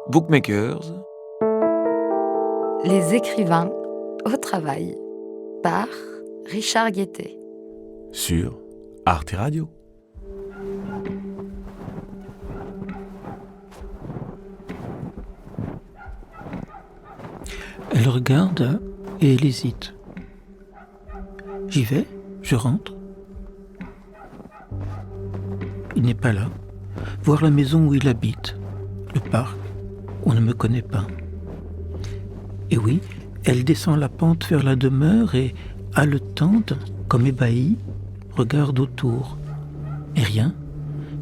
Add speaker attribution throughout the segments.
Speaker 1: Bookmakers.
Speaker 2: Les écrivains au travail par Richard Guettet.
Speaker 1: Sur Arte Radio.
Speaker 3: Elle regarde et elle hésite. J'y vais, je rentre. Il n'est pas là. Voir la maison où il habite, le parc, on ne me connaît pas. Et oui, elle descend la pente vers la demeure et, haletante, comme ébahie, regarde autour. Et rien,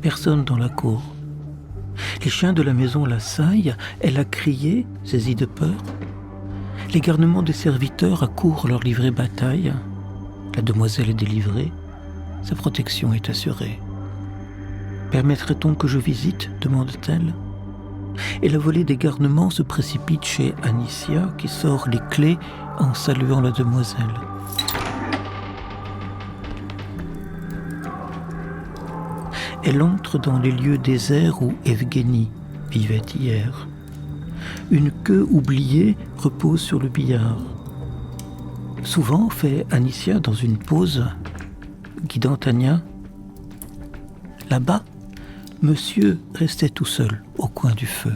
Speaker 3: personne dans la cour. Les chiens de la maison l'assaillent, elle a crié, saisie de peur. Les garnements des serviteurs accourent leur livrer bataille. La demoiselle est délivrée, sa protection est assurée. Permettrait-on que je visite ? Demande-t-elle. Et la volée des garnements se précipite chez Anicia, qui sort les clés en saluant la demoiselle. Elle entre dans les lieux déserts où Evgénie vivait hier. Une queue oubliée repose sur le billard. Souvent, fait Anicia dans une pause, guidant Tania. Là-bas, monsieur restait tout seul au coin du feu.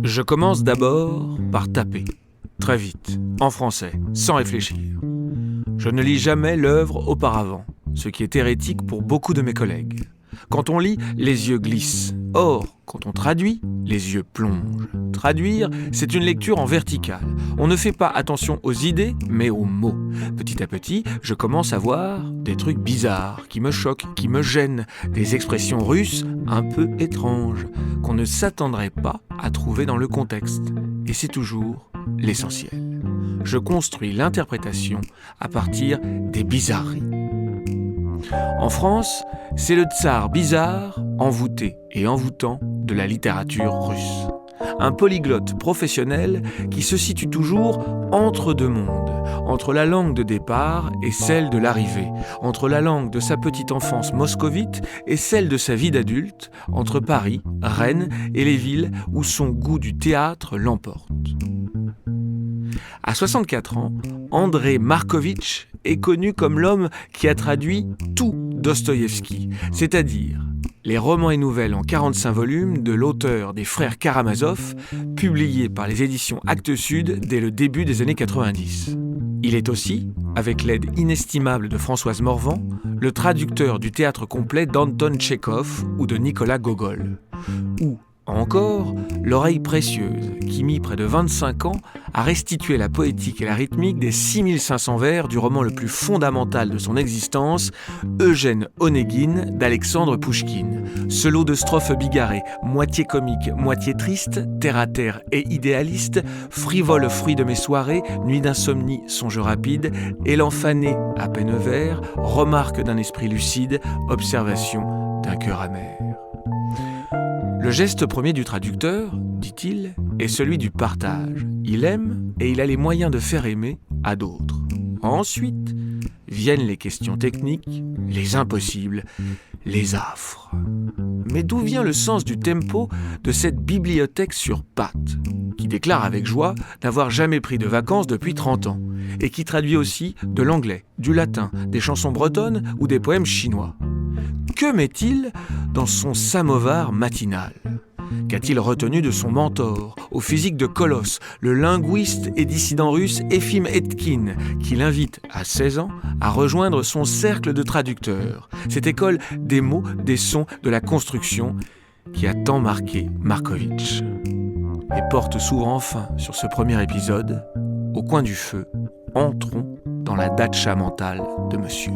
Speaker 1: Je commence d'abord par taper, très vite, en français, sans réfléchir. Je ne lis jamais l'œuvre auparavant, ce qui est hérétique pour beaucoup de mes collègues. Quand on lit, les yeux glissent. Or, quand on traduit, les yeux plongent. Traduire, c'est une lecture en verticale. On ne fait pas attention aux idées, mais aux mots. Petit à petit, je commence à voir des trucs bizarres, qui me choquent, qui me gênent, des expressions russes un peu étranges, qu'on ne s'attendrait pas à trouver dans le contexte. Et c'est toujours l'essentiel. Je construis l'interprétation à partir des bizarreries. En France, c'est le tsar bizarre, envoûté et envoûtant de la littérature russe. Un polyglotte professionnel qui se situe toujours entre deux mondes, entre la langue de départ et celle de l'arrivée, entre la langue de sa petite enfance moscovite et celle de sa vie d'adulte, entre Paris, Rennes et les villes où son goût du théâtre l'emporte. À 64 ans, André Markovitch est connu comme l'homme qui a traduit tout Dostoïevski, c'est-à-dire les romans et nouvelles en 45 volumes de l'auteur des frères Karamazov, publiés par les éditions Actes Sud dès le début des années 90. Il est aussi, avec l'aide inestimable de Françoise Morvan, le traducteur du théâtre complet d'Anton Tchekhov ou de Nicolas Gogol. Ou encore, l'oreille précieuse, qui mit près de 25 ans à restituer la poétique et la rythmique des 6500 vers du roman le plus fondamental de son existence, Eugène Onéguine d'Alexandre Pouchkine. Ce lot de strophes bigarrées, moitié comiques, moitié tristes, terre à terre et idéaliste, frivole fruit de mes soirées, nuit d'insomnie, songe rapide, élan fané, à peine vert, remarque d'un esprit lucide, observation d'un cœur amer. Le geste premier du traducteur, dit-il, est celui du partage. Il aime et il a les moyens de faire aimer à d'autres. Ensuite, viennent les questions techniques, les impossibles, les affres. Mais d'où vient le sens du tempo de cette bibliothèque sur pattes, qui déclare avec joie n'avoir jamais pris de vacances depuis 30 ans, et qui traduit aussi de l'anglais, du latin, des chansons bretonnes ou des poèmes chinois? Que met-il dans son samovar matinal ? Qu'a-t-il retenu de son mentor, au physique de colosse, le linguiste et dissident russe Efim Etkin, qui l'invite à 16 ans à rejoindre son cercle de traducteurs, cette école des mots, des sons, de la construction qui a tant marqué Markovitch. Les portes s'ouvrent enfin sur ce premier épisode. Au coin du feu, entrons dans la datcha mentale de monsieur.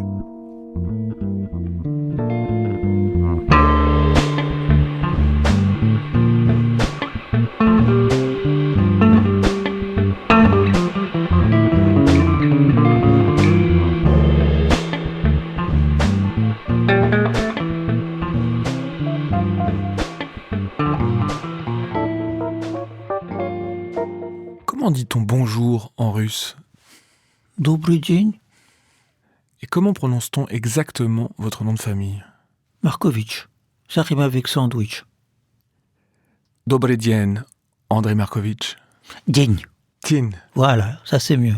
Speaker 1: Comment dit-on bonjour en russe ?
Speaker 3: Добрый день.
Speaker 1: Et comment prononce-t-on exactement votre nom de famille ?
Speaker 3: Markovitch. Ça rime avec sandwich.
Speaker 1: Dobry dzień, Andrei Markovitch.
Speaker 3: Digne.
Speaker 1: Tin.
Speaker 3: Voilà, ça c'est mieux.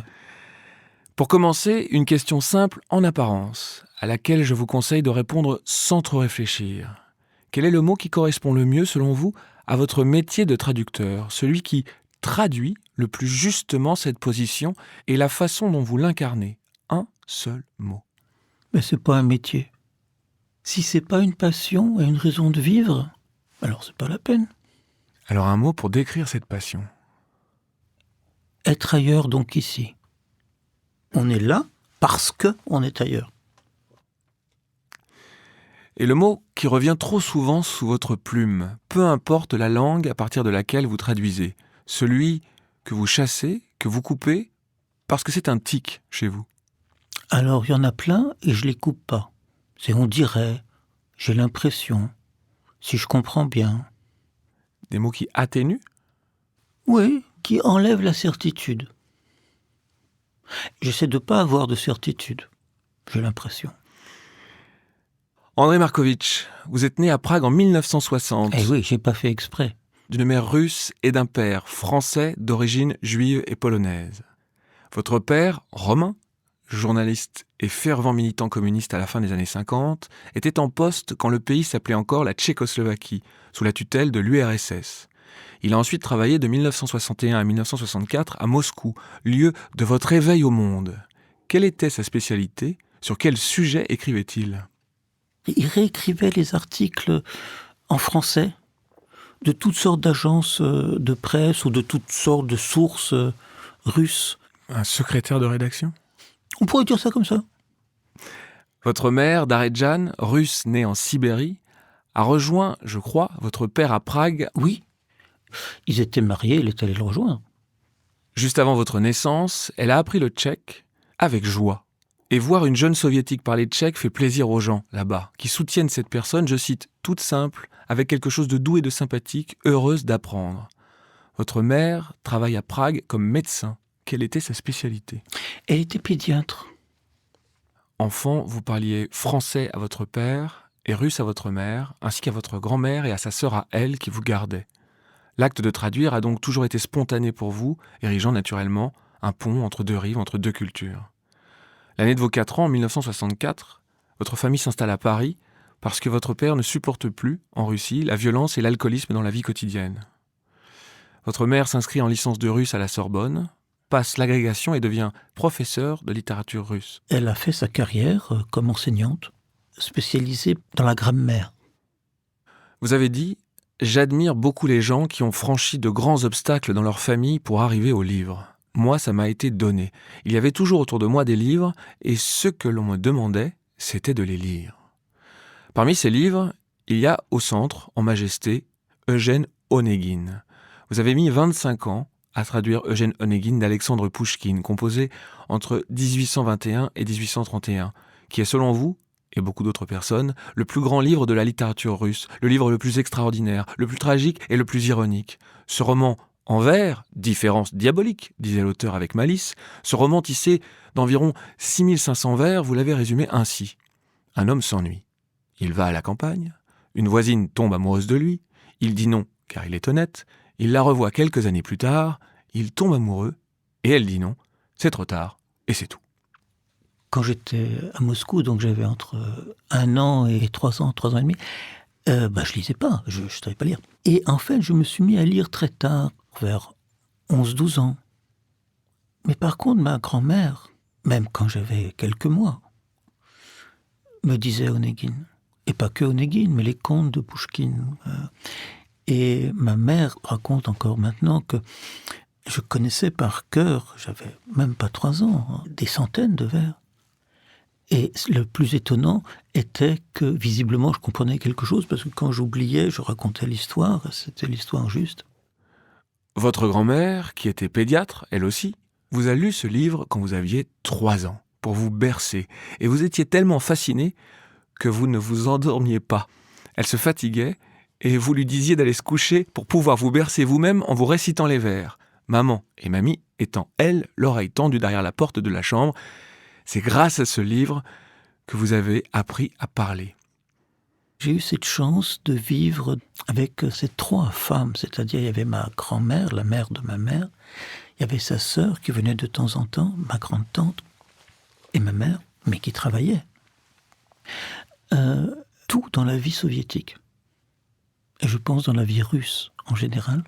Speaker 1: Pour commencer, une question simple en apparence, à laquelle je vous conseille de répondre sans trop réfléchir. Quel est le mot qui correspond le mieux, selon vous, à votre métier de traducteur, celui qui traduit le plus justement cette position et la façon dont vous l'incarnez? Un seul mot.
Speaker 3: Mais c'est pas un métier. Si c'est pas une passion et une raison de vivre, alors c'est pas la peine.
Speaker 1: Alors un mot pour décrire cette passion.
Speaker 3: Être ailleurs donc ici. On est là parce que on est ailleurs.
Speaker 1: Et le mot qui revient trop souvent sous votre plume, peu importe la langue à partir de laquelle vous traduisez, celui que vous chassez, que vous coupez, parce que c'est un tic chez vous.
Speaker 3: Alors il y en a plein et je les coupe pas. C'est on dirait, j'ai l'impression, si je comprends bien.
Speaker 1: Des mots qui atténuent?
Speaker 3: Oui, qui enlèvent la certitude. J'essaie de pas avoir de certitude, j'ai l'impression.
Speaker 1: Andrei Markovitch, vous êtes né à Prague en 1960.
Speaker 3: Eh oui, j'ai pas fait exprès.
Speaker 1: D'une mère russe et d'un père français d'origine juive et polonaise. Votre père, Romain, journaliste et fervent militant communiste à la fin des années 50, était en poste quand le pays s'appelait encore la Tchécoslovaquie, sous la tutelle de l'URSS. Il a ensuite travaillé de 1961 à 1964 à Moscou, lieu de votre éveil au monde. Quelle était sa spécialité? Sur quel sujet écrivait-il?
Speaker 3: Il réécrivait les articles en français de toutes sortes d'agences de presse ou de toutes sortes de sources russes.
Speaker 1: Un secrétaire de rédaction?
Speaker 3: On pourrait dire ça comme ça.
Speaker 1: Votre mère, Darejan, russe née en Sibérie, a rejoint, je crois, votre père à Prague.
Speaker 3: Oui, ils étaient mariés, il est allé le rejoindre.
Speaker 1: Juste avant votre naissance, elle a appris le tchèque avec joie. Et voir une jeune soviétique parler tchèque fait plaisir aux gens, là-bas, qui soutiennent cette personne, je cite, toute simple, avec quelque chose de doux et de sympathique, heureuse d'apprendre. Votre mère travaille à Prague comme médecin. Quelle était sa spécialité?
Speaker 3: Elle était pédiatre.
Speaker 1: Enfant, vous parliez français à votre père et russe à votre mère, ainsi qu'à votre grand-mère et à sa sœur à elle qui vous gardait. L'acte de traduire a donc toujours été spontané pour vous, érigeant naturellement un pont entre deux rives, entre deux cultures. L'année de vos 4 ans, en 1964, votre famille s'installe à Paris parce que votre père ne supporte plus, en Russie, la violence et l'alcoolisme dans la vie quotidienne. Votre mère s'inscrit en licence de russe à la Sorbonne, passe l'agrégation et devient professeure de littérature russe.
Speaker 3: Elle a fait sa carrière comme enseignante, spécialisée dans la grammaire.
Speaker 1: Vous avez dit « J'admire beaucoup les gens qui ont franchi de grands obstacles dans leur famille pour arriver au livre. Moi, ça m'a été donné. Il y avait toujours autour de moi des livres, et ce que l'on me demandait, c'était de les lire. Parmi ces livres, il y a au centre, en majesté, Eugène Onegin. Vous avez mis 25 ans à traduire Eugène Onegin d'Alexandre Pouchkine, composé entre 1821 et 1831, qui est selon vous, et beaucoup d'autres personnes, le plus grand livre de la littérature russe, le livre le plus extraordinaire, le plus tragique et le plus ironique. Ce roman en vers, différence diabolique, disait l'auteur avec malice, ce roman tissé d'environ 6500 vers, vous l'avez résumé ainsi. Un homme s'ennuie. Il va à la campagne, une voisine tombe amoureuse de lui, il dit non car il est honnête, il la revoit quelques années plus tard, il tombe amoureux, et elle dit non, c'est trop tard, et c'est tout.
Speaker 3: Quand j'étais à Moscou, donc j'avais entre 1 an et 3 ans et demi, je lisais pas, je ne savais pas lire. Et en fait, je me suis mis à lire très tard, vers 11-12 ans. Mais par contre, ma grand-mère, même quand j'avais quelques mois, me disait Onegin. Et pas que Onegin, mais les contes de Pouchkine. Et ma mère raconte encore maintenant que je connaissais par cœur, j'avais même pas 3 ans, des centaines de vers. Et le plus étonnant était que visiblement je comprenais quelque chose, parce que quand j'oubliais, je racontais l'histoire, c'était l'histoire juste.
Speaker 1: Votre grand-mère, qui était pédiatre, elle aussi, vous a lu ce livre quand vous aviez 3 ans, pour vous bercer, et vous étiez tellement fasciné que vous ne vous endormiez pas. Elle se fatiguait, et vous lui disiez d'aller se coucher pour pouvoir vous bercer vous-même en vous récitant les vers. Maman et mamie étant, elles, l'oreille tendue derrière la porte de la chambre, C'est grâce à ce livre que vous avez appris à parler.
Speaker 3: J'ai eu cette chance de vivre avec ces 3 femmes, c'est-à-dire il y avait ma grand-mère, la mère de ma mère, il y avait sa sœur qui venait de temps en temps, ma grande-tante, et ma mère, mais qui travaillait. Tout dans la vie soviétique, et je pense dans la vie russe en général,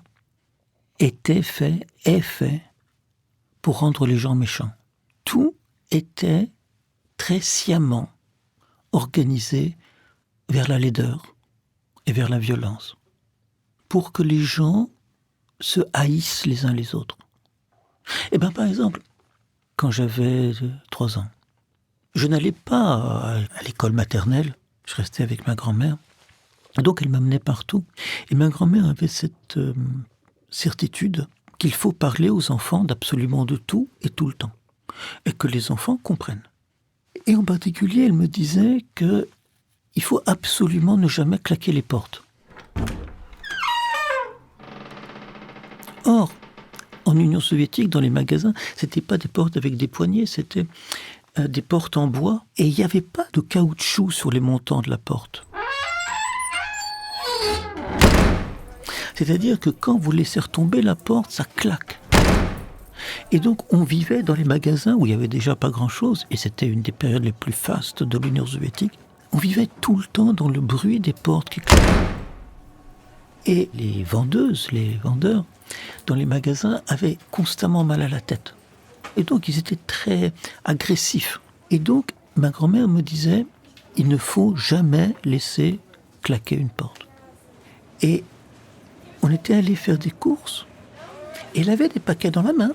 Speaker 3: est fait pour rendre les gens méchants. Tout était très sciemment organisé vers la laideur et vers la violence, pour que les gens se haïssent les uns les autres. Et bien, par exemple, quand j'avais 3 ans, je n'allais pas à l'école maternelle, je restais avec ma grand-mère, donc elle m'amenait partout. Et ma grand-mère avait cette certitude qu'il faut parler aux enfants d'absolument de tout et tout le temps, et que les enfants comprennent. Et en particulier, elle me disait que il faut absolument ne jamais claquer les portes. Or, en Union soviétique, dans les magasins, c'était pas des portes avec des poignées, c'était des portes en bois, et il n'y avait pas de caoutchouc sur les montants de la porte. C'est-à-dire que quand vous laissez retomber la porte, ça claque. Et donc on vivait dans les magasins où il n'y avait déjà pas grand-chose, et c'était une des périodes les plus fastes de l'Union soviétique, on vivait tout le temps dans le bruit des portes qui claquaient. Et les vendeuses, les vendeurs, dans les magasins, avaient constamment mal à la tête. Et donc ils étaient très agressifs. Et donc ma grand-mère me disait, il ne faut jamais laisser claquer une porte. Et on était allé faire des courses, et elle avait des paquets dans la main.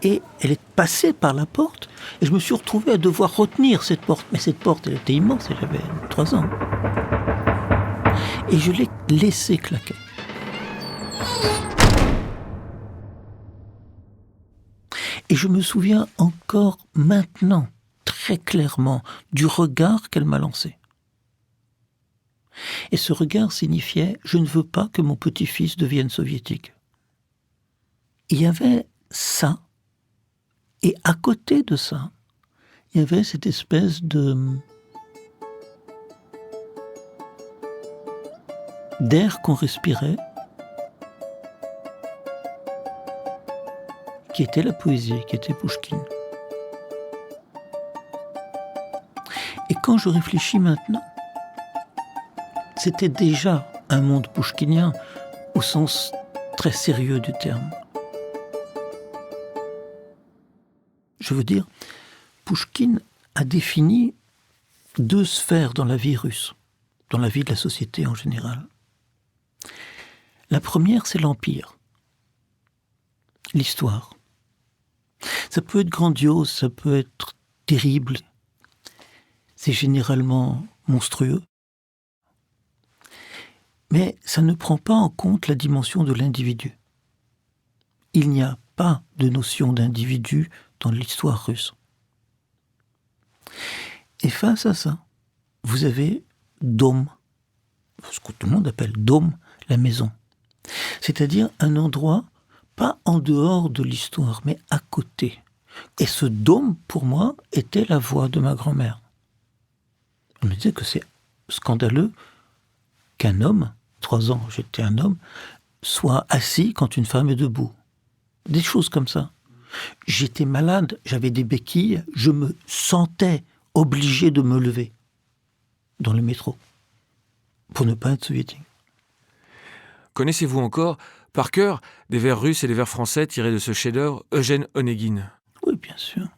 Speaker 3: Et elle est passée par la porte, et je me suis retrouvé à devoir retenir cette porte. Mais cette porte, elle était immense, et j'avais 3 ans. Et je l'ai laissée claquer. Et je me souviens encore maintenant, très clairement, du regard qu'elle m'a lancé. Et ce regard signifiait « je ne veux pas que mon petit-fils devienne soviétique ». Il y avait ça, et à côté de ça, il y avait cette espèce d'air qu'on respirait, qui était la poésie, qui était Pouchkine. Et quand je réfléchis maintenant, c'était déjà un monde pouchkinien au sens très sérieux du terme. Je veux dire, Pouchkine a défini 2 sphères dans la vie russe, dans la vie de la société en général. La première, c'est l'Empire, l'histoire. Ça peut être grandiose, ça peut être terrible, c'est généralement monstrueux. Mais ça ne prend pas en compte la dimension de l'individu. Il n'y a pas de notion d'individu dans l'histoire russe. Et face à ça, vous avez Dom, ce que tout le monde appelle Dom, la maison. C'est-à-dire un endroit pas en dehors de l'histoire, mais à côté. Et ce Dom, pour moi, était la voix de ma grand-mère. On me disait que c'est scandaleux qu'un homme, 3 ans, j'étais un homme, soit assis quand une femme est debout. Des choses comme ça. J'étais malade, j'avais des béquilles, je me sentais obligé de me lever dans le métro pour ne pas être soviétique.
Speaker 1: Connaissez-vous encore, par cœur, des vers russes et des vers français tirés de ce chef-d'œuvre Eugène Onegin?
Speaker 3: Oui, bien sûr.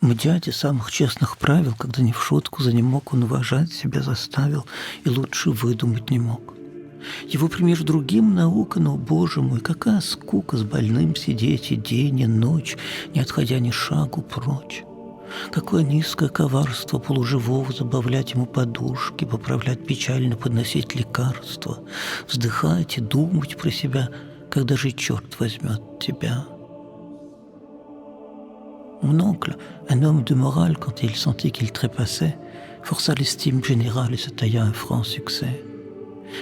Speaker 3: Мы дядя самых честных правил, когда не в шутку за не мог, он уважать себя заставил и лучше выдумать не мог. Его пример другим наука, но, боже мой, какая скука с больным сидеть и день, и ночь, не отходя ни шагу прочь. Какое низкое коварство полуживого забавлять ему подушки, поправлять печально, подносить лекарства, вздыхать и думать про себя, когда же черт возьмет тебя. Mon oncle, un homme de morale, quand il sentit qu'il trépassait, força l'estime générale et se tailla un franc succès.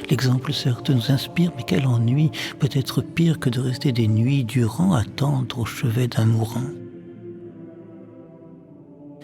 Speaker 3: L'exemple certes nous inspire, mais quel ennui peut être pire que de rester des nuits durant à attendre au chevet d'un mourant.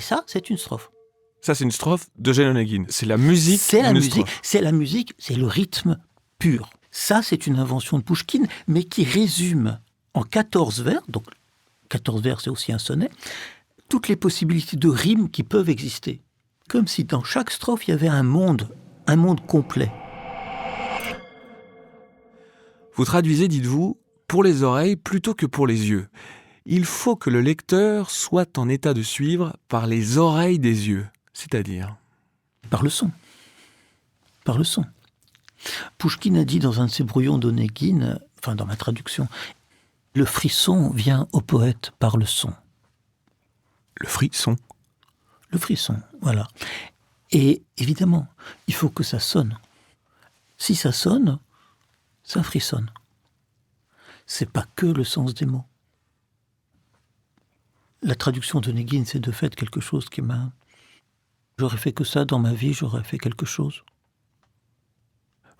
Speaker 3: Et ça, c'est une strophe.
Speaker 1: Ça, c'est une strophe d'Eugène Onegin. C'est la musique.
Speaker 3: C'est la
Speaker 1: d'une
Speaker 3: musique,
Speaker 1: strophe.
Speaker 3: c'est la musique, c'est le rythme pur. Ça, c'est une invention de Pouchkine, mais qui résume en 14 vers, donc 14 vers, c'est aussi un sonnet, toutes les possibilités de rimes qui peuvent exister. Comme si dans chaque strophe, il y avait un monde complet.
Speaker 1: Vous traduisez, dites-vous, pour les oreilles plutôt que pour les yeux. Il faut que le lecteur soit en état de suivre par les oreilles des yeux, c'est-à-dire...
Speaker 3: Par le son. Par le son. Pouchkine a dit dans un de ses brouillons d'Onegin, enfin dans ma traduction, le frisson vient au poète par le son.
Speaker 1: Le frisson.
Speaker 3: Le frisson, voilà. Et évidemment, il faut que ça sonne. Si ça sonne, ça frissonne. C'est pas que le sens des mots. La traduction d'Onegin, c'est de fait quelque chose qui m'a... J'aurais fait que ça dans ma vie, j'aurais fait quelque chose.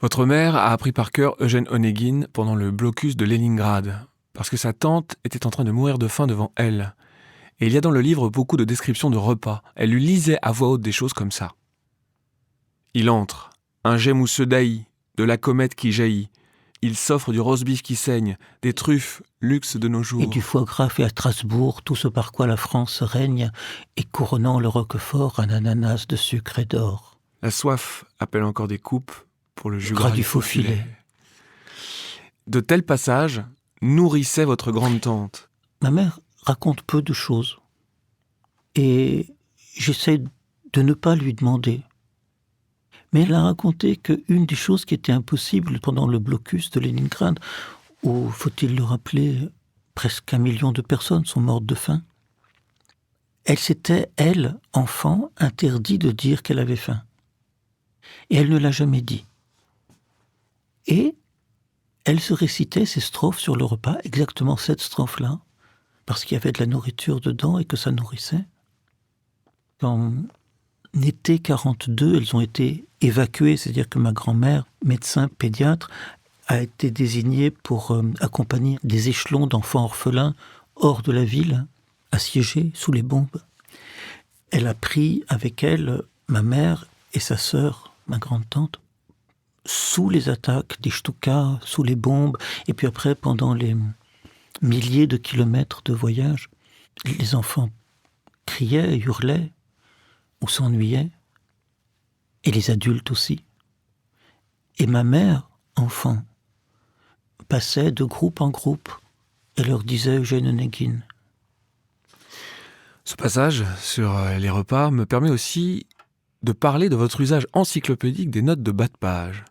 Speaker 1: Votre mère a appris par cœur Eugène Onegin pendant le blocus de Leningrad, parce que sa tante était en train de mourir de faim devant elle. Et il y a dans le livre beaucoup de descriptions de repas. Elle lui lisait à voix haute des choses comme ça. Il entre, un jet mousseux d'Aï, de la comète qui jaillit. Il s'offre du roast-beef qui saigne, des truffes, luxe de nos jours.
Speaker 3: Et du foie gras fait à Strasbourg, tout ce par quoi la France règne, et couronnant le roquefort, un ananas de sucre et d'or.
Speaker 1: La soif appelle encore des coupes pour le jus
Speaker 3: Gras du faux filet.
Speaker 1: De tels passages nourrissaient votre grande-tante.
Speaker 3: Ma mère raconte peu de choses. Et j'essaie de ne pas lui demander. Mais elle a raconté qu'une des choses qui était impossible pendant le blocus de Leningrad, où, faut-il le rappeler, presque 1 million de personnes sont mortes de faim, elle s'était, elle, enfant, interdit de dire qu'elle avait faim. Et elle ne l'a jamais dit. Et elle se récitait ces strophes sur le repas, exactement cette strophe-là, parce qu'il y avait de la nourriture dedans et que ça nourrissait. En été 42, elles ont été évacuées, c'est-à-dire que ma grand-mère, médecin pédiatre, a été désignée pour accompagner des échelons d'enfants orphelins hors de la ville, assiégés sous les bombes. Elle a pris avec elle ma mère et sa sœur, ma grande-tante, sous les attaques des Stukas, sous les bombes, et puis après, pendant les milliers de kilomètres de voyage, les enfants criaient, hurlaient, ou s'ennuyaient, et les adultes aussi. Et ma mère, enfant, passait de groupe en groupe et leur disait Eugène Onegin.
Speaker 1: Ce passage sur les repas me permet aussi de parler de votre usage encyclopédique des notes de bas de page.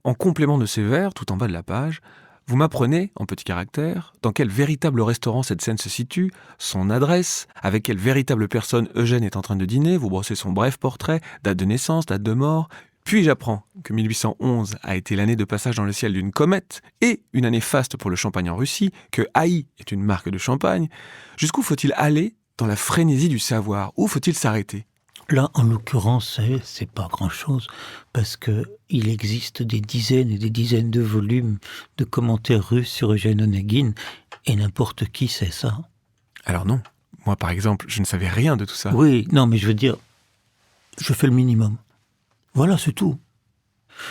Speaker 1: En complément de ces vers, tout en bas de la page, vous m'apprenez, en petits caractères, dans quel véritable restaurant cette scène se situe, son adresse, avec quelle véritable personne Eugène est en train de dîner, vous brossez son bref portrait, date de naissance, date de mort. Puis j'apprends que 1811 a été l'année de passage dans le ciel d'une comète et une année faste pour le champagne en Russie, que Aï est une marque de champagne. Jusqu'où faut-il aller dans la frénésie du savoir? Où faut-il s'arrêter?
Speaker 3: Là, en l'occurrence, c'est pas grand-chose, parce que il existe des dizaines et des dizaines de volumes de commentaires russes sur Eugène Onegin, et n'importe qui sait ça.
Speaker 1: Alors non, moi par exemple, je ne savais rien de tout ça.
Speaker 3: Oui, non, mais je veux dire, je fais le minimum. Voilà, c'est tout.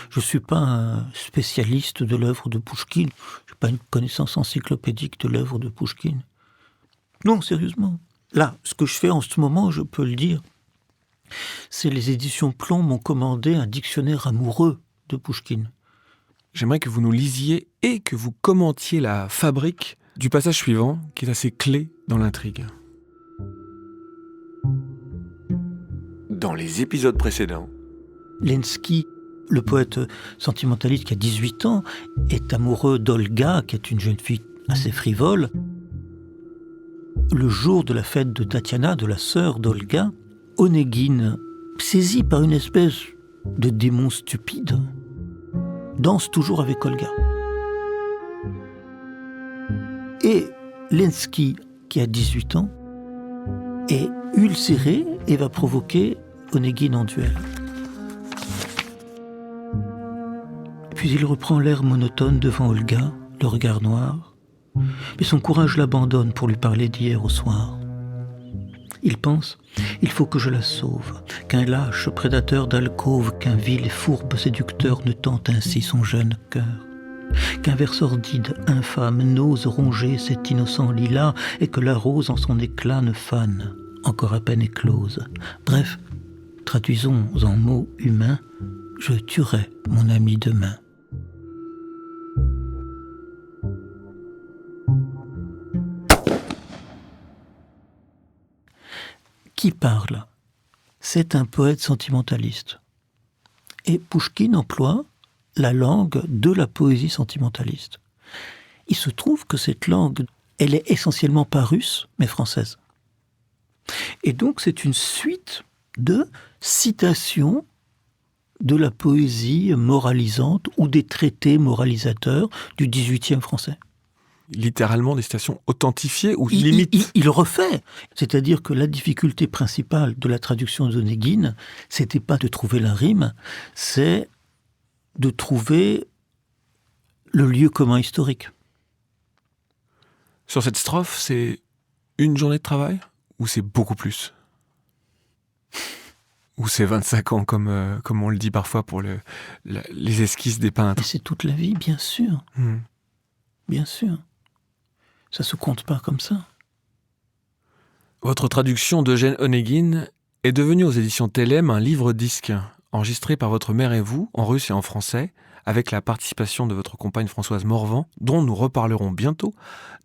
Speaker 3: Je suis pas un spécialiste de l'œuvre de Pouchkine, j'ai pas une connaissance encyclopédique de l'œuvre de Pouchkine. Non, sérieusement. Là, ce que je fais en ce moment, je peux le dire, c'est les éditions Plomb m'ont commandé un dictionnaire amoureux de Pouchkine.
Speaker 1: J'aimerais que vous nous lisiez et que vous commentiez la fabrique du passage suivant, qui est assez clé dans l'intrigue. Dans les épisodes précédents,
Speaker 3: Lenski, le poète sentimentaliste qui a 18 ans, est amoureux d'Olga, qui est une jeune fille assez frivole. Le jour de la fête de Tatiana, de la sœur d'Olga, Onegin, saisi par une espèce de démon stupide, danse toujours avec Olga. Et Lenski, qui a 18 ans, est ulcéré et va provoquer Onegin en duel. Puis il reprend l'air monotone devant Olga, le regard noir, mais son courage l'abandonne pour lui parler d'hier au soir. Il pense, il faut que je la sauve, qu'un lâche prédateur d'alcôve, qu'un vil et fourbe séducteur ne tente ainsi son jeune cœur. Qu'un vers sordide, infâme, n'ose ronger cet innocent lilas, et que la rose en son éclat ne fane, encore à peine éclose. Bref, traduisons en mots humains, je tuerai mon ami demain. Qui parle? C'est un poète sentimentaliste. Et Pouchkine emploie la langue de la poésie sentimentaliste. Il se trouve que cette langue, elle est essentiellement pas russe, mais française. Et donc c'est une suite de citations de la poésie moralisante ou des traités moralisateurs du XVIIIe français.
Speaker 1: Littéralement des citations authentifiées ou limites.
Speaker 3: Il refait. C'est-à-dire que la difficulté principale de la traduction d'Onegin, c'était pas de trouver la rime, c'est de trouver le lieu commun historique.
Speaker 1: Sur cette strophe, c'est une journée de travail ou c'est beaucoup plus? Ou c'est 25 ans, comme on le dit parfois pour les esquisses des peintres?
Speaker 3: Et c'est toute la vie, bien sûr. Bien sûr. Ça se compte pas comme ça.
Speaker 1: Votre traduction d'Eugène Onegin est devenue aux éditions Telem un livre-disque, enregistré par votre mère et vous, en russe et en français, avec la participation de votre compagne Françoise Morvan, dont nous reparlerons bientôt,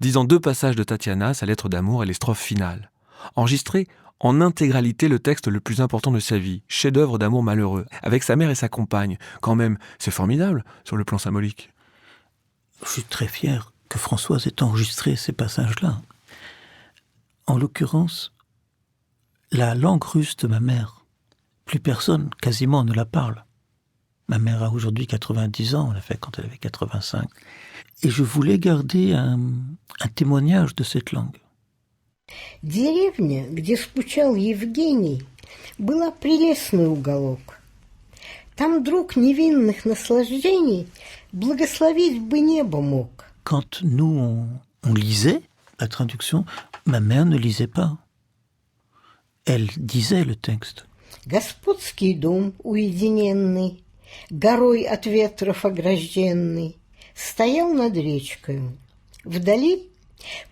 Speaker 1: disant 2 passages de Tatiana, sa lettre d'amour et les strophes finales. Enregistré en intégralité le texte le plus important de sa vie, chef-d'œuvre d'amour malheureux, avec sa mère et sa compagne. Quand même, c'est formidable sur le plan symbolique.
Speaker 3: Je suis très fier que Françoise ait enregistré ces passages-là. En l'occurrence, la langue russe de ma mère, plus personne quasiment ne la parle. Ma mère a aujourd'hui 90 ans, on l'a fait quand elle avait 85. Et je voulais garder un témoignage de cette langue.
Speaker 4: Деревня, где скучал Евгений, была прелестный уголок. Там друг невинных наслаждений благословить бы небо мог.
Speaker 3: Quand nous, on lisait la traduction, ma mère ne lisait pas. Elle disait le texte.
Speaker 4: Господский дом уединенный, горой от ветров огражденный, стоял над речкою. Вдали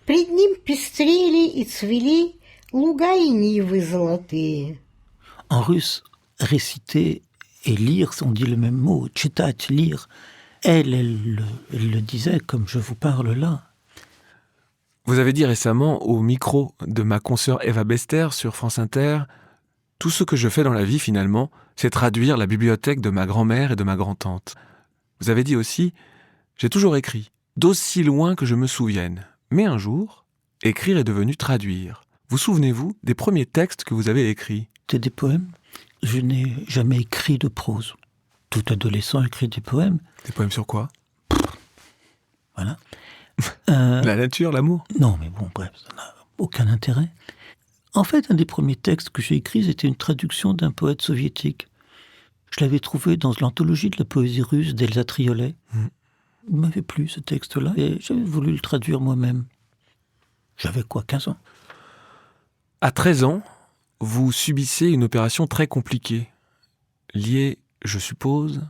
Speaker 4: пред ним пестрели и цвели луга и нивы золотые.
Speaker 3: En russe, réciter et lire, on dit le même mot, читать, lire. Elle le disait comme je vous parle là.
Speaker 1: Vous avez dit récemment au micro de ma consoeur Eva Bester sur France Inter, « Tout ce que je fais dans la vie finalement, c'est traduire la bibliothèque de ma grand-mère et de ma grand-tante. » Vous avez dit aussi, « J'ai toujours écrit, d'aussi loin que je me souvienne. Mais un jour, écrire est devenu traduire. » Vous souvenez-vous des premiers textes que vous avez écrits?
Speaker 3: C'était des poèmes. Je n'ai jamais écrit de prose. Tout adolescent écrit des poèmes.
Speaker 1: Des poèmes sur quoi?
Speaker 3: Voilà.
Speaker 1: La nature, l'amour?
Speaker 3: Non, mais bon, bref, ça n'a aucun intérêt. En fait, un des premiers textes que j'ai écrits, c'était une traduction d'un poète soviétique. Je l'avais trouvé dans l'anthologie de la poésie russe d'Elsa Triolet. Il m'avait plu, ce texte-là, et j'avais voulu le traduire moi-même. J'avais 15 ans?
Speaker 1: À 13 ans, vous subissez une opération très compliquée, liée, je suppose,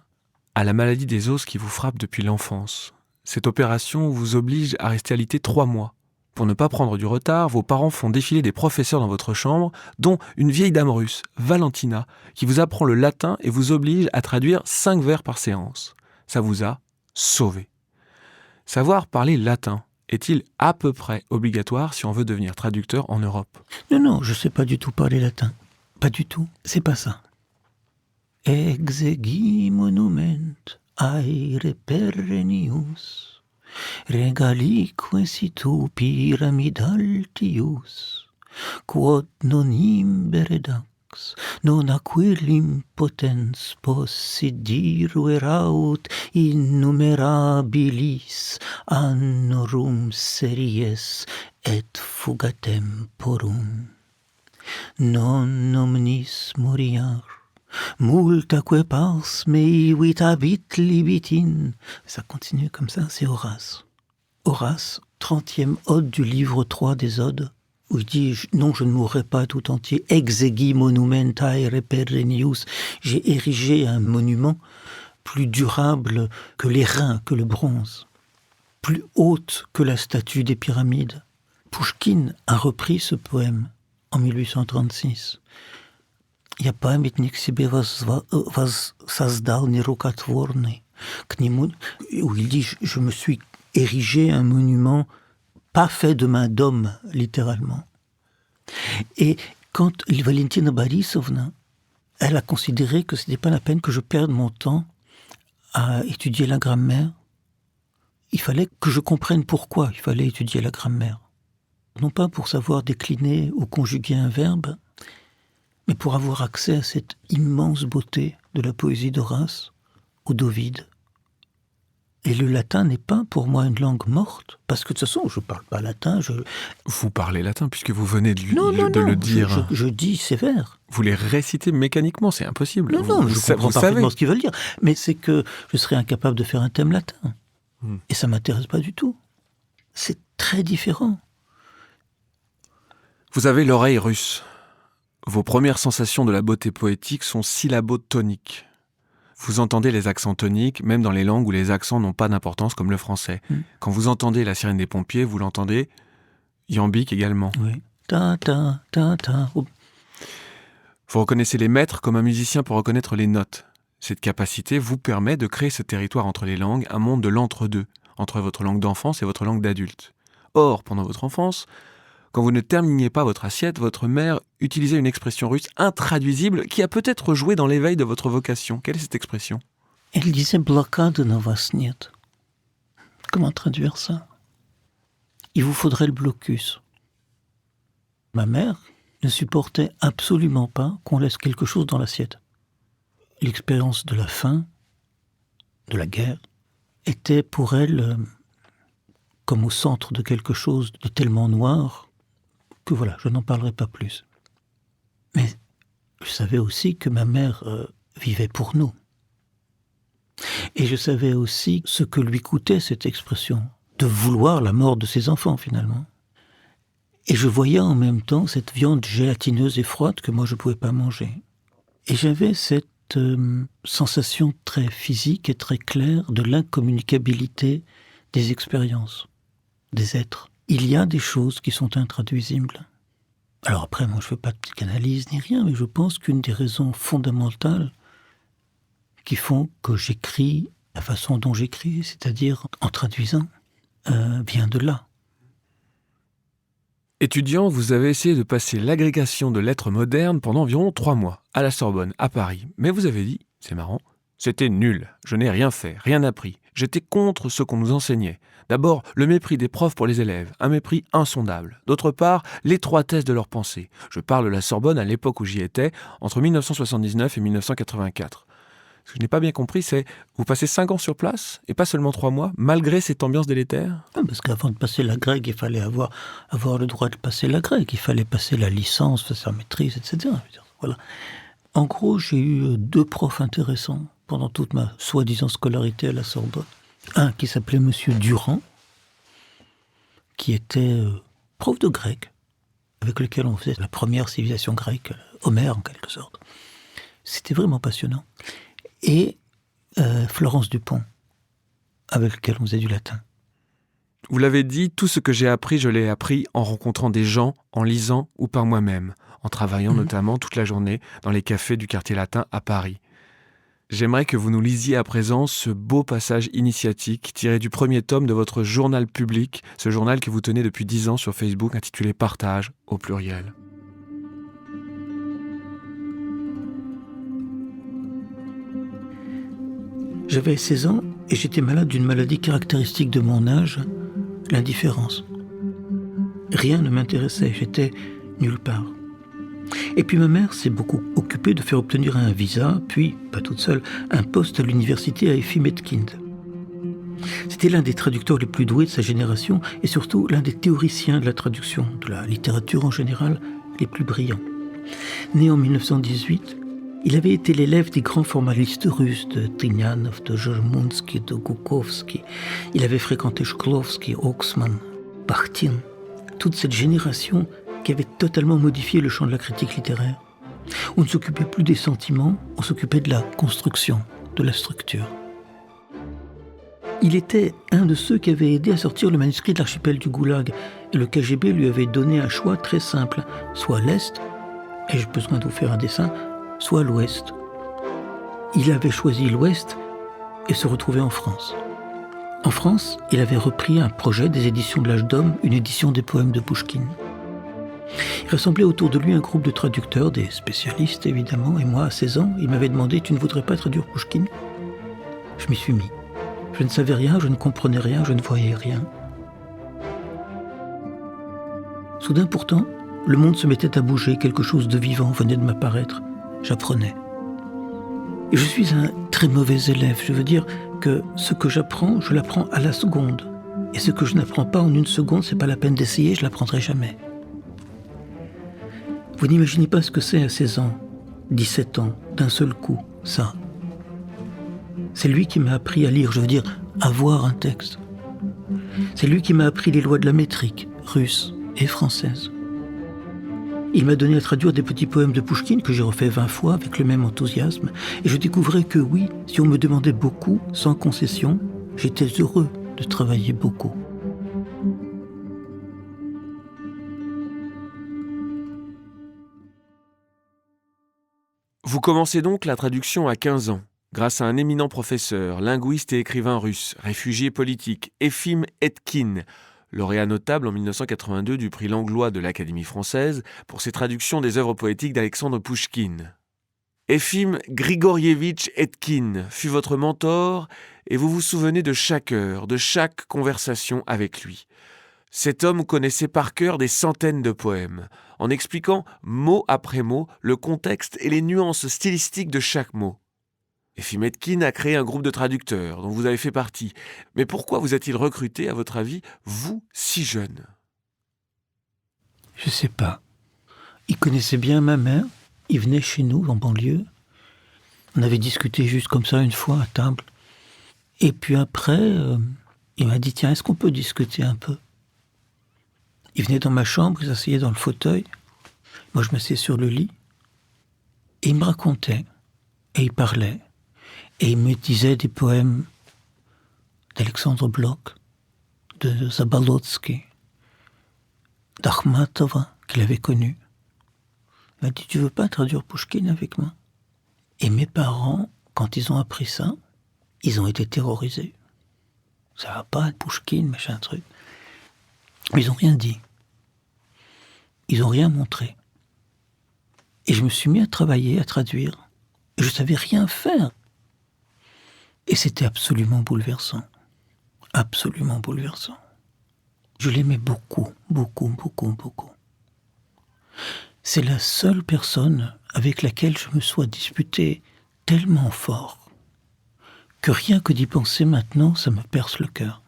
Speaker 1: à la maladie des os qui vous frappe depuis l'enfance. Cette opération vous oblige à rester alité 3 mois. Pour ne pas prendre du retard, vos parents font défiler des professeurs dans votre chambre, dont une vieille dame russe, Valentina, qui vous apprend le latin et vous oblige à traduire 5 vers par séance. Ça vous a sauvé. Savoir parler latin est-il à peu près obligatoire si on veut devenir traducteur en Europe?
Speaker 3: Non, je ne sais pas du tout parler latin. Pas du tout, c'est pas ça. Exegi monument aere perennius, regalique situ pyramidaltius, quod non imbere dax, non aquillim potens possidir veraut innumerabilis annorum series et fugatem porum. Non omnis moriar, multaque pars mei vitabit libitin. Ça continue comme ça, c'est Horace. Horace, 30e ode du livre 3 des Odes, où il dit « Non, je ne mourrai pas tout entier. Exegi monumentae reperenius » j'ai érigé un monument plus durable que l'airain, que le bronze, plus haute que la statue des pyramides. Pouchkine a repris ce poème en 1836. «Я памятник себе воссоздал нерукотворный». Où il dit « Je me suis érigé un monument pas fait de main d'homme, littéralement. » Et quand Valentina Borisovna, elle a considéré que ce n'était pas la peine que je perde mon temps à étudier la grammaire, il fallait que je comprenne pourquoi il fallait étudier la grammaire. Non pas pour savoir décliner ou conjuguer un verbe, mais pour avoir accès à cette immense beauté de la poésie d'Horace ou d'Ovide. Et le latin n'est pas pour moi une langue morte, parce que de toute façon, je ne parle pas latin.
Speaker 1: Vous parlez latin puisque vous venez de
Speaker 3: le
Speaker 1: dire.
Speaker 3: Je dis ces vers.
Speaker 1: Vous les récitez mécaniquement, c'est impossible.
Speaker 3: Je comprends parfaitement ce qu'ils veulent dire. Mais c'est que je serais incapable de faire un thème latin. Et ça ne m'intéresse pas du tout. C'est très différent.
Speaker 1: Vous avez l'oreille russe. Vos premières sensations de la beauté poétique sont syllabo-toniques. Vous entendez les accents toniques, même dans les langues où les accents n'ont pas d'importance, comme le français. Quand vous entendez la sirène des pompiers, vous l'entendez iambique également.
Speaker 3: Oui. Ta, ta, ta, ta.
Speaker 1: Vous reconnaissez les maîtres comme un musicien peut reconnaître les notes. Cette capacité vous permet de créer ce territoire entre les langues, un monde de l'entre-deux, entre votre langue d'enfance et votre langue d'adulte. Or, pendant votre enfance, quand vous ne terminiez pas votre assiette, votre mère utilisait une expression russe intraduisible qui a peut-être joué dans l'éveil de votre vocation. Quelle est cette expression ?
Speaker 3: Elle disait « blocade na vas niet ». Comment traduire ça ? Il vous faudrait le blocus. Ma mère ne supportait absolument pas qu'on laisse quelque chose dans l'assiette. L'expérience de la faim, de la guerre, était pour elle comme au centre de quelque chose de tellement noir que voilà, je n'en parlerai pas plus. Mais je savais aussi que ma mère vivait pour nous. Et je savais aussi ce que lui coûtait cette expression, de vouloir la mort de ses enfants finalement. Et je voyais en même temps cette viande gélatineuse et froide que moi je ne pouvais pas manger. Et j'avais cette sensation très physique et très claire de l'incommunicabilité des expériences, des êtres. Il y a des choses qui sont intraduisibles. Alors après, moi je ne fais pas de psychanalyse ni rien, mais je pense qu'une des raisons fondamentales qui font que j'écris la façon dont j'écris, c'est-à-dire en traduisant, vient de là.
Speaker 1: Étudiant, vous avez essayé de passer l'agrégation de lettres modernes pendant environ 3 mois, à la Sorbonne, à Paris. Mais vous avez dit, c'est marrant, c'était nul, je n'ai rien fait, rien appris. J'étais contre ce qu'on nous enseignait. D'abord, le mépris des profs pour les élèves, un mépris insondable. D'autre part, l'étroitesse de leurs pensées. Je parle de la Sorbonne à l'époque où j'y étais, entre 1979 et 1984. Ce que je n'ai pas bien compris, c'est vous passez 5 ans sur place, et pas seulement 3 mois, malgré cette ambiance délétère ?
Speaker 3: Parce qu'avant de passer la grecque, il fallait avoir le droit de passer la grecque. Il fallait passer la licence, faire sa maîtrise, etc. Voilà. En gros, j'ai eu 2 profs intéressants pendant toute ma soi-disant scolarité à la Sorbonne. Un qui s'appelait Monsieur Durand, qui était prof de grec, avec lequel on faisait la première civilisation grecque, Homère en quelque sorte. C'était vraiment passionnant. Et Florence Dupont, avec lequel on faisait du latin.
Speaker 1: Vous l'avez dit, tout ce que j'ai appris, je l'ai appris en rencontrant des gens, en lisant ou par moi-même, en travaillant notamment toute la journée dans les cafés du quartier latin à Paris. J'aimerais que vous nous lisiez à présent ce beau passage initiatique tiré du premier tome de votre journal public, ce journal que vous tenez depuis 10 ans sur Facebook intitulé « Partage » au pluriel.
Speaker 3: J'avais 16 ans et j'étais malade d'une maladie caractéristique de mon âge, l'indifférence. Rien ne m'intéressait, j'étais nulle part. Et puis ma mère s'est beaucoup occupée de faire obtenir un visa, puis, pas toute seule, un poste à l'université à Effi-Metkind. C'était l'un des traducteurs les plus doués de sa génération et surtout l'un des théoriciens de la traduction, de la littérature en général, les plus brillants. Né en 1918, il avait été l'élève des grands formalistes russes de Tynyanov, de Germunsky, de Goukovski. Il avait fréquenté Shklovsky, Oxman, Bakhtin. Toute cette génération qui avait totalement modifié le champ de la critique littéraire. On ne s'occupait plus des sentiments, on s'occupait de la construction, de la structure. Il était un de ceux qui avaient aidé à sortir le manuscrit de l'archipel du Goulag, et le KGB lui avait donné un choix très simple, soit l'Est, et j'ai besoin de vous faire un dessin, soit l'Ouest. Il avait choisi l'Ouest et se retrouvait en France. En France, il avait repris un projet des éditions de l'Âge d'Homme, une édition des poèmes de Pouchkine. Il rassemblait autour de lui un groupe de traducteurs, des spécialistes évidemment, et moi, à 16 ans, il m'avait demandé « Tu ne voudrais pas traduire Pouchkine ?» Je m'y suis mis. Je ne savais rien, je ne comprenais rien, je ne voyais rien. Soudain pourtant, le monde se mettait à bouger, quelque chose de vivant venait de m'apparaître. J'apprenais. Et je suis un très mauvais élève, je veux dire que ce que j'apprends, je l'apprends à la seconde. Et ce que je n'apprends pas en une seconde, c'est pas la peine d'essayer, je l'apprendrai jamais. Vous n'imaginez pas ce que c'est à 16 ans, 17 ans, d'un seul coup, ça. C'est lui qui m'a appris à lire, je veux dire, à voir un texte. C'est lui qui m'a appris les lois de la métrique, russe et française. Il m'a donné à traduire des petits poèmes de Pouchkine que j'ai refait 20 fois avec le même enthousiasme. Et je découvrais que oui, si on me demandait beaucoup, sans concession, j'étais heureux de travailler beaucoup.
Speaker 1: Vous commencez donc la traduction à 15 ans, grâce à un éminent professeur, linguiste et écrivain russe, réfugié politique, Efim Etkin, lauréat notable en 1982 du prix Langlois de l'Académie française pour ses traductions des œuvres poétiques d'Alexandre Pouchkine. Efim Grigorievitch Etkin fut votre mentor et vous vous souvenez de chaque heure, de chaque conversation avec lui. Cet homme connaissait par cœur des centaines de poèmes, en expliquant mot après mot le contexte et les nuances stylistiques de chaque mot. Efim Etkin a créé un groupe de traducteurs dont vous avez fait partie. Mais pourquoi vous a-t-il recruté, à votre avis, vous, si jeune ?
Speaker 3: Je sais pas. Il connaissait bien ma mère. Il venait chez nous, en banlieue. On avait discuté juste comme ça une fois à table. Et puis après, il m'a dit « Tiens, est-ce qu'on peut discuter un peu ?» Il venait dans ma chambre, il s'asseyait dans le fauteuil. Moi, je m'asseyais sur le lit. Et il me racontait. Et il parlait. Et il me disait des poèmes d'Alexandre Blok, de Zabolotsky, d'Akhmatova, qu'il avait connu. Il m'a dit, tu veux pas traduire Pouchkine avec moi ? Et mes parents, quand ils ont appris ça, ils ont été terrorisés. Ça va pas, Pouchkine, machin truc. Mais ils n'ont rien dit. Ils n'ont rien montré. Et je me suis mis à travailler, à traduire. Et je savais rien faire. Et c'était absolument bouleversant. Absolument bouleversant. Je l'aimais beaucoup, beaucoup, beaucoup, beaucoup. C'est la seule personne avec laquelle je me sois disputé tellement fort que rien que d'y penser maintenant, ça me perce le cœur.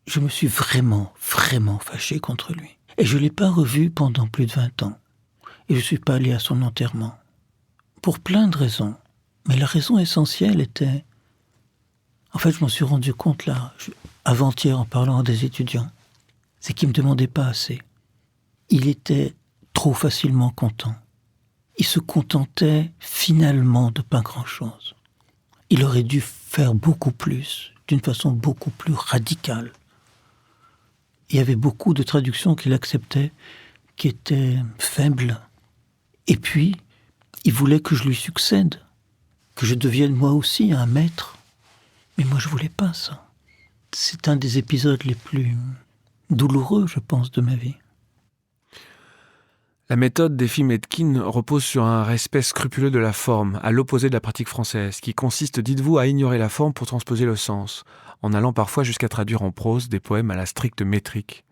Speaker 3: Je me suis vraiment, vraiment fâché contre lui. Et je ne l'ai pas revu pendant plus de 20 ans. Et je ne suis pas allé à son enterrement. Pour plein de raisons. Mais la raison essentielle était... En fait, je m'en suis rendu compte là, avant-hier en parlant à des étudiants. C'est qu'il ne me demandait pas assez. Il était trop facilement content. Il se contentait finalement de pas grand-chose. Il aurait dû faire beaucoup plus, d'une façon beaucoup plus radicale. Il y avait beaucoup de traductions qu'il acceptait, qui étaient faibles. Et puis, il voulait que je lui succède, que je devienne moi aussi un maître. Mais moi, je voulais pas ça. C'est un des épisodes les plus douloureux, je pense, de ma vie.
Speaker 1: La méthode d'Efim Etkin repose sur un respect scrupuleux de la forme, à l'opposé de la pratique française, qui consiste, dites-vous, à ignorer la forme pour transposer le sens, en allant parfois jusqu'à traduire en prose des poèmes à la stricte métrique.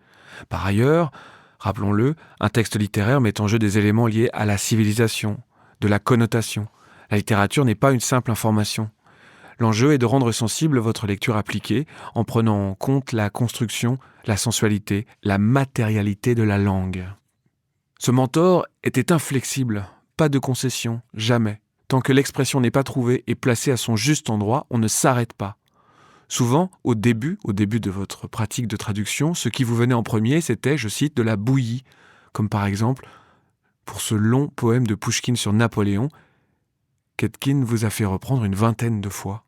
Speaker 1: Par ailleurs, rappelons-le, un texte littéraire met en jeu des éléments liés à la civilisation, de la connotation. La littérature n'est pas une simple information. L'enjeu est de rendre sensible votre lecture appliquée en prenant en compte la construction, la sensualité, la matérialité de la langue. Ce mentor était inflexible, pas de concession, jamais. Tant que l'expression n'est pas trouvée et placée à son juste endroit, on ne s'arrête pas. Souvent, au début de votre pratique de traduction, ce qui vous venait en premier, c'était, je cite, de la bouillie, comme par exemple pour ce long poème de Pouchkine sur Napoléon qu'Etkin vous a fait reprendre une 20aine de fois.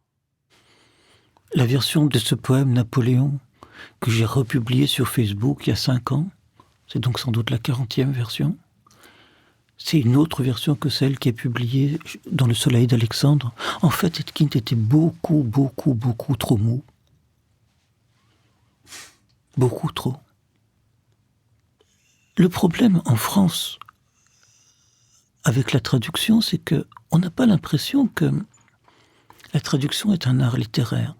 Speaker 3: La version de ce poème Napoléon que j'ai republié sur Facebook il y a 5 ans, c'est donc sans doute la 40e version. C'est une autre version que celle qui est publiée dans Le Soleil d'Alexandre. En fait, Etkin était beaucoup trop mou. Beaucoup trop. Le problème en France avec la traduction, c'est que on n'a pas l'impression que la traduction est un art littéraire.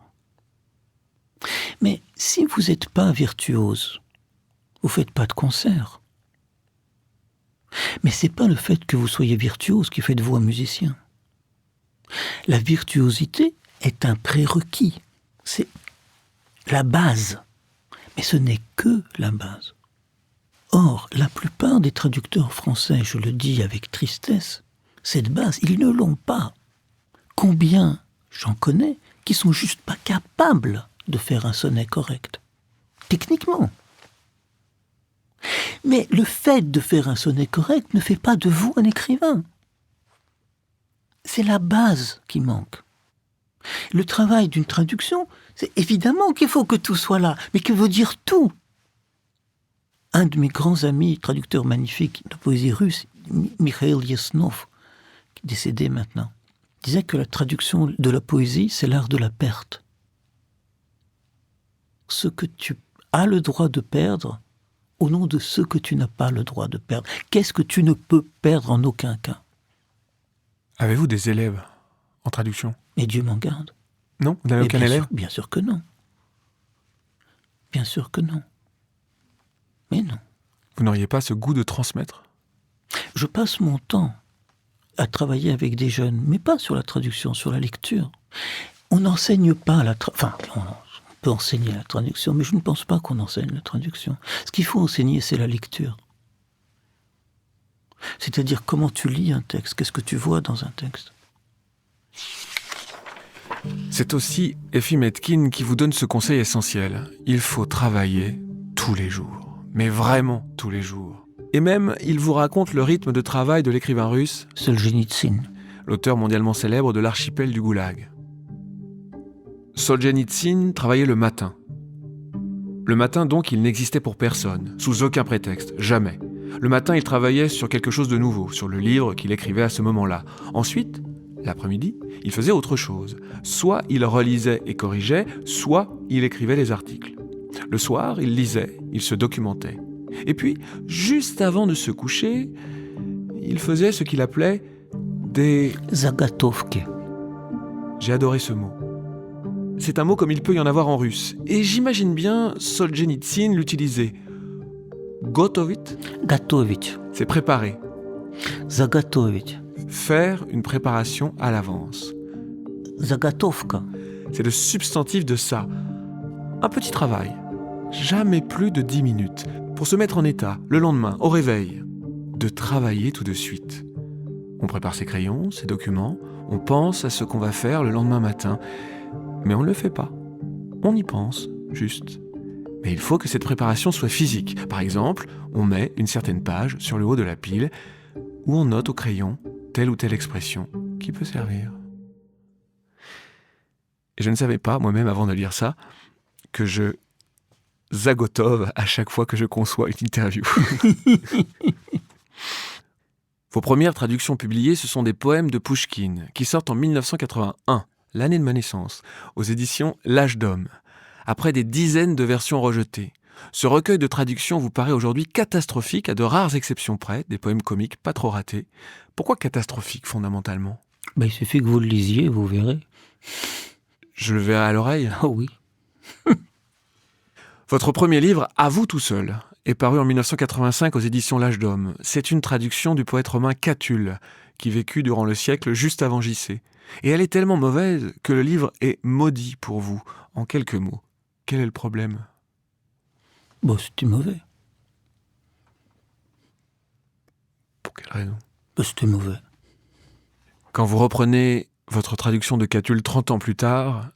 Speaker 3: Mais si vous n'êtes pas virtuose, vous ne faites pas de concert. Mais c'est pas le fait que vous soyez virtuose qui fait de vous un musicien. La virtuosité est un prérequis. C'est la base. Mais ce n'est que la base. Or, la plupart des traducteurs français, je le dis avec tristesse, cette base, ils ne l'ont pas. Combien j'en connais qui sont juste pas capables de faire un sonnet correct, techniquement. Mais le fait de faire un sonnet correct ne fait pas de vous un écrivain. C'est la base qui manque. Le travail d'une traduction, c'est évidemment qu'il faut que tout soit là, mais que veut dire tout ? Un de mes grands amis, traducteur magnifique de poésie russe, Mikhail Yasnov, qui est décédé maintenant, disait que la traduction de la poésie, c'est l'art de la perte. Ce que tu as le droit de perdre au nom de ce que tu n'as pas le droit de perdre. Qu'est-ce que tu ne peux perdre en aucun cas ?
Speaker 1: Avez-vous des élèves en traduction ?
Speaker 3: Mais Dieu m'en garde.
Speaker 1: Non ? Vous n'avez aucun élève ?
Speaker 3: Bien sûr que non. Bien sûr que non. Mais non.
Speaker 1: Vous n'auriez pas ce goût de transmettre ?
Speaker 3: Je passe mon temps à travailler avec des jeunes, mais pas sur la traduction, sur la lecture. On n'enseigne pas la traduction. Enfin, on peut enseigner la traduction, mais je ne pense pas qu'on enseigne la traduction. Ce qu'il faut enseigner, c'est la lecture. C'est-à-dire comment tu lis un texte, qu'est-ce que tu vois dans un texte.
Speaker 1: C'est aussi Efim Etkin qui vous donne ce conseil essentiel. Il faut travailler tous les jours, mais vraiment tous les jours. Et même, il vous raconte le rythme de travail de l'écrivain russe
Speaker 3: Solzhenitsyn,
Speaker 1: l'auteur mondialement célèbre de l'archipel du Goulag. Solzhenitsyn travaillait le matin. Le matin, donc, il n'existait pour personne, sous aucun prétexte, jamais. Le matin, il travaillait sur quelque chose de nouveau, sur le livre qu'il écrivait à ce moment-là. Ensuite, l'après-midi, il faisait autre chose. Soit il relisait et corrigeait, soit il écrivait les articles. Le soir, il lisait, il se documentait. Et puis, juste avant de se coucher, il faisait ce qu'il appelait des...
Speaker 3: Zagatovki.
Speaker 1: J'ai adoré ce mot. C'est un mot comme il peut y en avoir en russe. Et j'imagine bien Solzhenitsyn l'utiliser. Gotovit,
Speaker 3: Gatovit.
Speaker 1: c'est préparer.
Speaker 3: Zagatovit.
Speaker 1: Faire une préparation à l'avance.
Speaker 3: Zagatovka.
Speaker 1: C'est le substantif de ça. Un petit travail. Jamais plus de 10 minutes. Pour se mettre en état, le lendemain, au réveil. De travailler tout de suite. On prépare ses crayons, ses documents. On pense à ce qu'on va faire le lendemain matin. Mais on ne le fait pas. On y pense, juste. Mais il faut que cette préparation soit physique. Par exemple, on met une certaine page sur le haut de la pile où on note au crayon telle ou telle expression qui peut servir. Et je ne savais pas, moi-même, avant de lire ça, que je zagotove à chaque fois que je conçois une interview. Vos premières traductions publiées, ce sont des poèmes de Pouchkine, qui sortent en 1981, l'année de ma naissance, aux éditions L'Âge d'Homme, après des dizaines de versions rejetées. Ce recueil de traductions vous paraît aujourd'hui catastrophique, à de rares exceptions près, des poèmes comiques pas trop ratés. Pourquoi catastrophique, fondamentalement ?
Speaker 3: Il suffit que vous le lisiez, vous verrez.
Speaker 1: Je le verrai à l'oreille.
Speaker 3: Oh oui.
Speaker 1: Votre premier livre, À vous tout seul, est paru en 1985 aux éditions L'Âge d'Homme. C'est une traduction du poète romain Catulle, qui vécut durant le siècle juste avant J.C. Et elle est tellement mauvaise que le livre est maudit pour vous. En quelques mots, quel est le problème ?
Speaker 3: C'était mauvais.
Speaker 1: Pour quelle raison ?
Speaker 3: C'était mauvais.
Speaker 1: Quand vous reprenez votre traduction de Catulle 30 ans plus tard,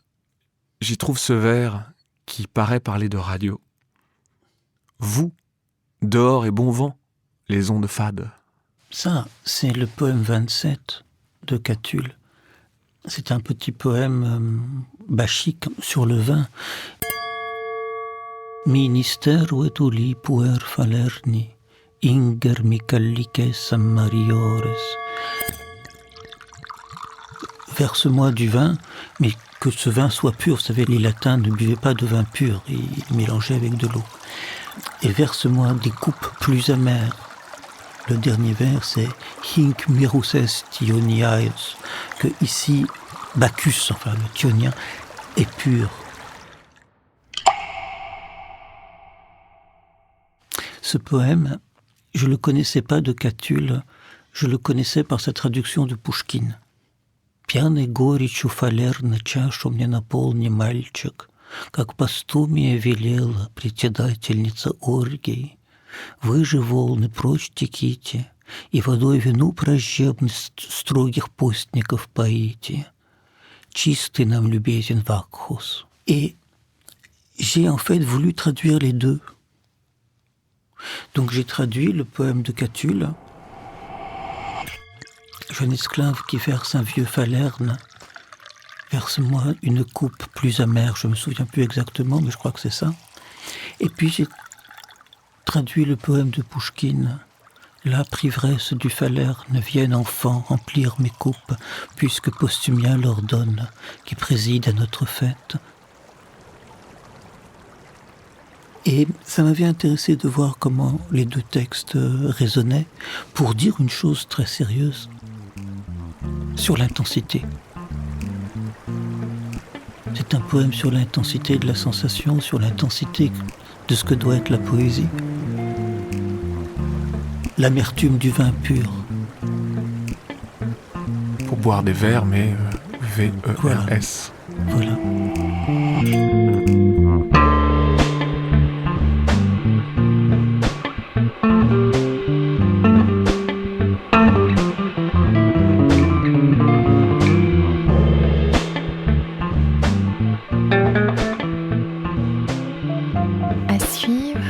Speaker 1: j'y trouve ce vers qui paraît parler de radio. Vous, dehors et bon vent, les ondes fades.
Speaker 3: Ça, c'est le poème 27 de Catulle. C'est un petit poème bachique sur le vin. Ministeru et uli puer falerni, inger micallices mariores. Verse-moi du vin, mais que ce vin soit pur. Vous savez, les latins ne buvaient pas de vin pur, ils mélangeaient avec de l'eau. Et verse-moi des coupes plus amères. Le dernier vers, c'est Hinc miruses tioniaes, que ici, Bacchus, enfin le tionien, est pur. Ce poème, je ne le connaissais pas de Catulle, je le connaissais par sa traduction de Pouchkine. «Пьяный горечью фалерно чашу мне наполни, мальчик, как постумия велела председательница оргии. Вы же, волны, прочь теките, и водой вину враждебность строгих постников поите. Чистый нам любезен Вакхус». Et j'ai en fait voulu traduire les deux. Donc j'ai traduit le poème de Catulle. Jeune esclave qui verse un vieux falerne, verse-moi une coupe plus amère. Je ne me souviens plus exactement, mais je crois que c'est ça. Et puis j'ai traduit le poème de Pouchkine. La privresse du falerne vienne enfant remplir mes coupes, puisque Postumien l'ordonne, qui préside à notre fête. Et ça m'avait intéressé de voir comment les deux textes résonnaient pour dire une chose très sérieuse sur l'intensité. C'est un poème sur l'intensité de la sensation, sur l'intensité de ce que doit être la poésie. L'amertume du vin pur.
Speaker 1: Pour boire des verres, mais V-E-R-S.
Speaker 3: Voilà.
Speaker 5: À suivre.